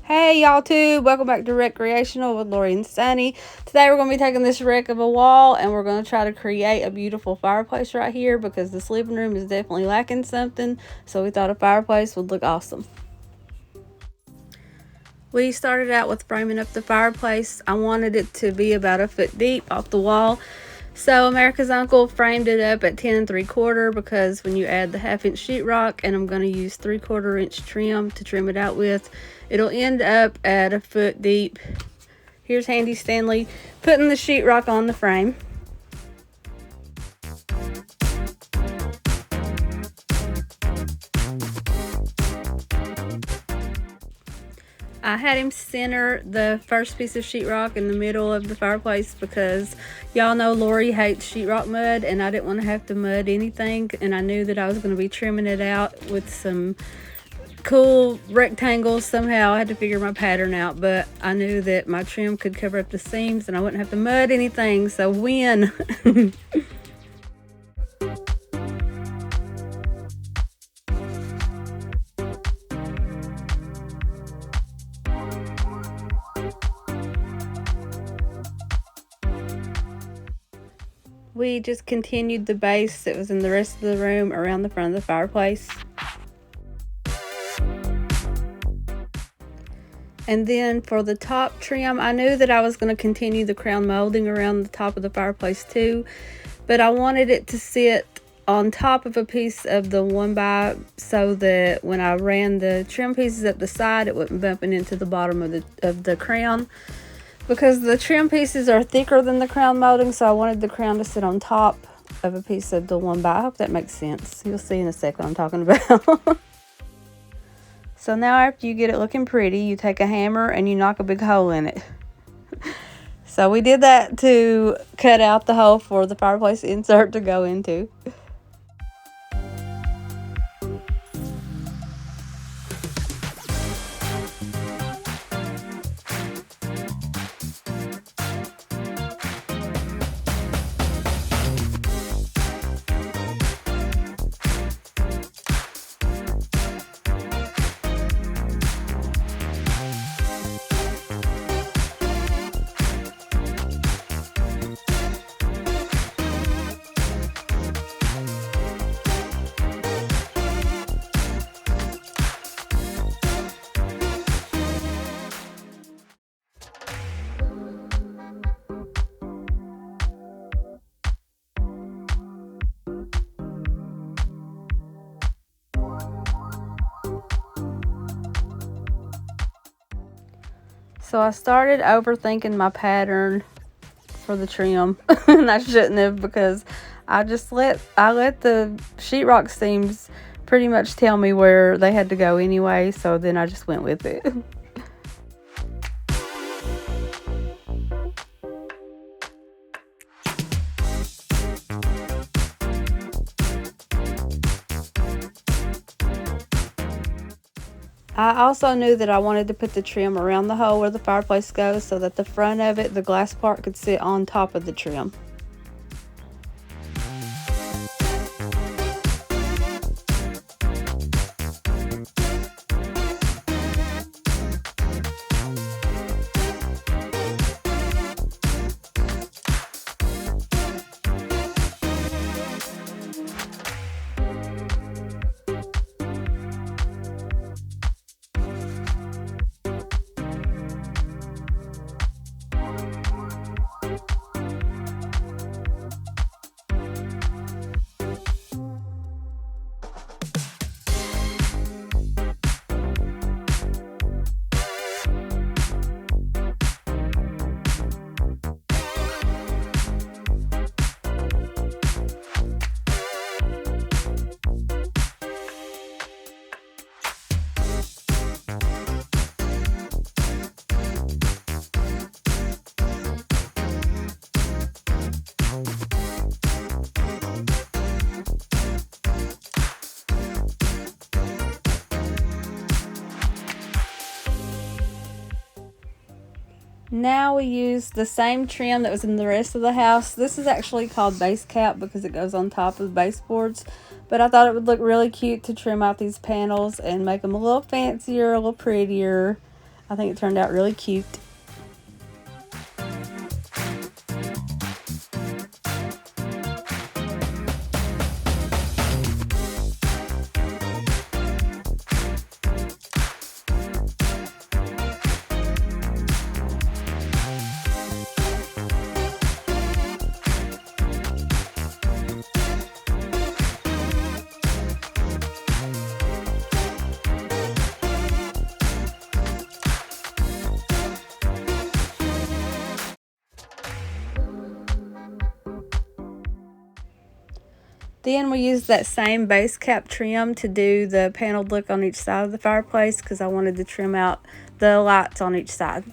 Hey y'all too, welcome back to Recreational with Lori and Sunny. Today we're going to be taking this wreck of a wall and we're going to try to create a beautiful fireplace right here because this living room is definitely lacking something, so we thought a fireplace would look awesome. We started out with framing up the fireplace. I wanted it to be about a foot deep off the wall. So America's Uncle framed it up at 10 3/4 because when you add the 1/2 inch sheetrock, and I'm going to use 3/4 inch trim to trim it out with, it'll end up at a foot deep. Here's Handy Stanley putting the sheetrock on the frame. I had him center the first piece of sheetrock in the middle of the fireplace because y'all know Lori hates sheetrock mud and I didn't want to have to mud anything, and I knew that I was going to be trimming it out with some cool rectangles. Somehow I had to figure my pattern out, but I knew that my trim could cover up the seams and I wouldn't have to mud anything, so win. We just continued the base that was in the rest of the room around the front of the fireplace. And then for the top trim, I knew that I was going to continue the crown molding around the top of the fireplace too, but I wanted it to sit on top of a piece of the 1x so that when I ran the trim pieces up the side, it wasn't bumping into the bottom of the crown, because the trim pieces are thicker than the crown molding, so I wanted the crown to sit on top of a piece of the 1x. I hope that makes sense. You'll see in a sec what I'm talking about. So now after you get it looking pretty, you take a hammer and you knock a big hole in it. So we did that to cut out the hole for the fireplace insert to go into. So I started overthinking my pattern for the trim, and I shouldn't have, because I let the sheetrock seams pretty much tell me where they had to go anyway, so then I just went with it. I also knew that I wanted to put the trim around the hole where the fireplace goes so that the front of it, the glass part, could sit on top of the trim. Now we use the same trim that was in the rest of the house. This is actually called base cap because it goes on top of the baseboards, but I thought it would look really cute to trim out these panels and make them a little fancier, a little prettier. I think it turned out really cute. Then we used that same base cap trim to do the paneled look on each side of the fireplace because I wanted to trim out the lights on each side.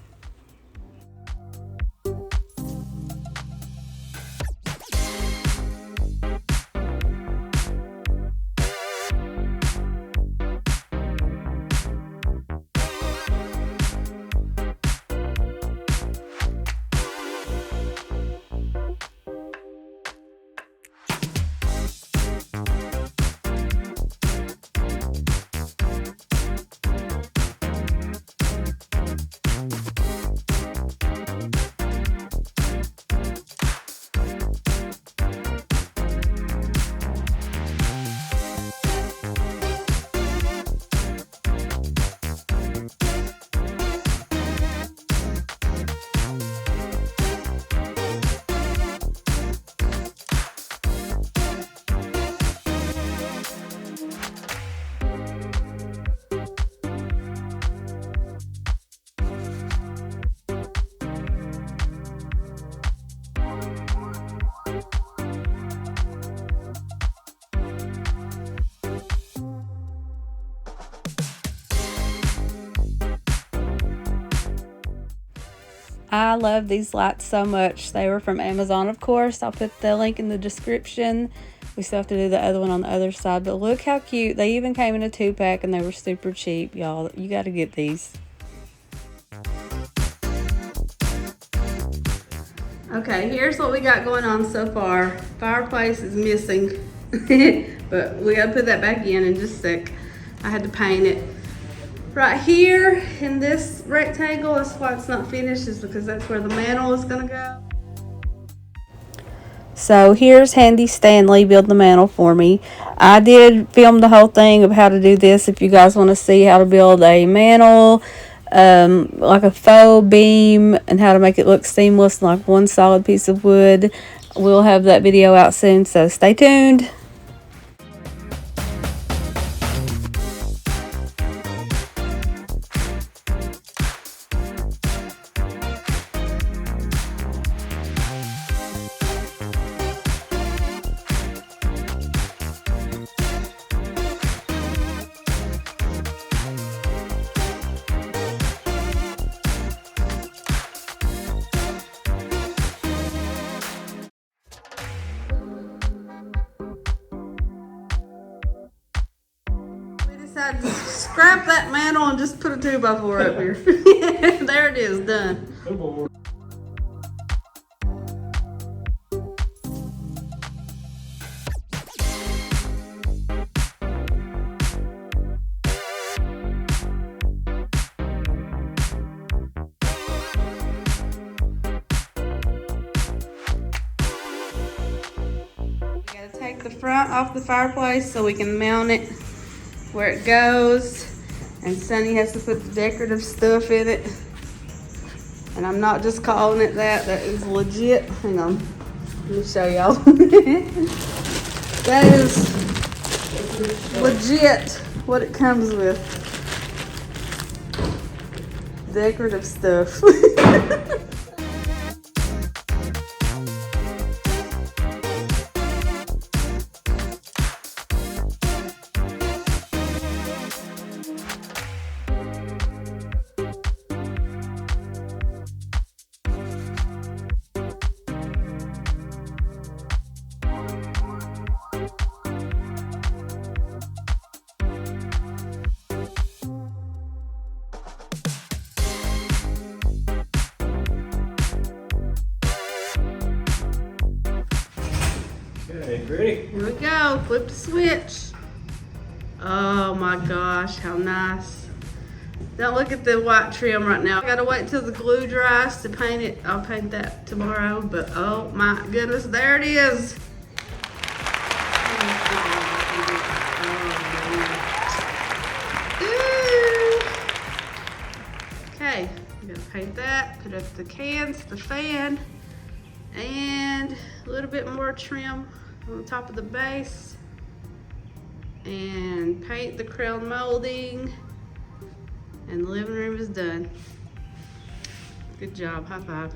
I love these lights so much. They were from Amazon, of course. I'll put the link in the description. We still have to do the other one on the other side, but look how cute. They even came in a 2-pack and they were super cheap, y'all. You got to get these. Okay, here's what we got going on so far. Fireplace is missing, but we got to put that back in just a sec. I had to paint it. Right here in this rectangle, that's why it's not finished, is because that's where the mantle is gonna go. So here's Handy Stanley build the mantle for me. I did film the whole thing of how to do this. If you guys want to see how to build a mantle, like a faux beam, and how to make it look seamless like one solid piece of wood, we'll have that video out soon, so stay tuned. Decided to scrap that mantle and just put a 2x4 up here. There it is, done. We gotta take the front off the fireplace so we can mount it where it goes, and Sunny has to put the decorative stuff in it, and I'm not just calling it that. That is legit. Hang on, let me show y'all. That is legit what it comes with. Decorative stuff. Okay, ready? Here we go, flip the switch. Oh my gosh, how nice. Don't look at the white trim right now. I gotta wait till the glue dries to paint it. I'll paint that tomorrow, but oh my goodness, there it is. Okay, I'm gonna paint that, put up the cans, the fan, and a little bit more trim on the top of the base, and paint the crown molding, and the living room is done. Good job, high five.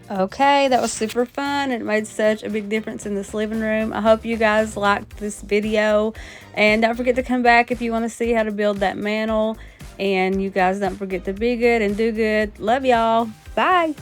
Okay, that was super fun. It made such a big difference in this living room. I hope you guys liked this video, and don't forget to come back if you want to see how to build that mantle. And you guys don't forget to be good and do good. Love y'all. Bye.